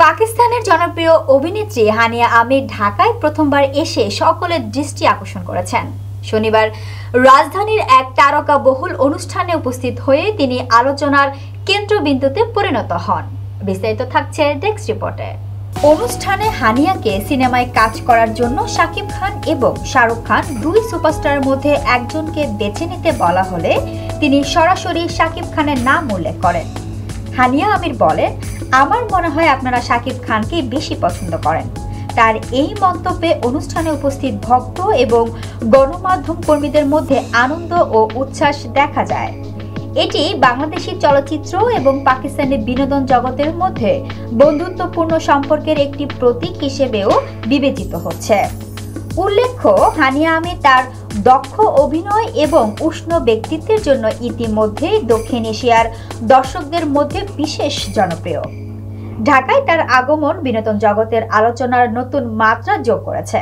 পাকিস্তানের জনপ্রিয় অভিনেত্রী হানিয়া আমির ঢাকায় প্রথমবার এসে সকলের দৃষ্টি আকর্ষণ করেছেন। শনিবার রাজধানীর এক তারকাবহুল অনুষ্ঠানে উপস্থিত হয়ে তিনি আলোচনার কেন্দ্রবিন্দুতে পরিণত হন। বিস্তারিত থাকছে ডেস্ক রিপোর্টে। অনুষ্ঠানে হানিয়াকে সিনেমায় কাজ করার জন্য শাকিব খান এবং শাহরুখ খান দুই সুপারস্টারের মধ্যে একজনকে বেছে নিতে বলা হলে তিনি সরাসরি শাকিব খানের নাম উল্লেখ করেন। হানিয়া আমির বলেন, আমার মনে হয় আপনারা শাকিব খানকে বেশি পছন্দ করেন। তার এই মন্তব্যে অনুষ্ঠানে উপস্থিত ভক্ত এবং গণমাধ্যম কর্মীদের মধ্যে আনন্দ ও উচ্ছ্বাস দেখা যায়। এটি বাংলাদেশি চলচ্চিত্র এবং পাকিস্তানের বিনোদন জগতের মধ্যে বন্ধুত্বপূর্ণ সম্পর্কের একটি প্রতীক হিসেবেও বিবেচিত হচ্ছে। উল্লেখ্য, হানিয়া আমির তার দক্ষ অভিনয় এবং উষ্ণ ব্যক্তিত্বের জন্য ইতিমধ্যেই দক্ষিণ এশিয়ার দর্শকদের মধ্যে বিশেষ জনপ্রিয়। ঢাকায় তার আগমন বিনোদন জগতের আলোচনার নতুন মাত্রা যোগ করেছে।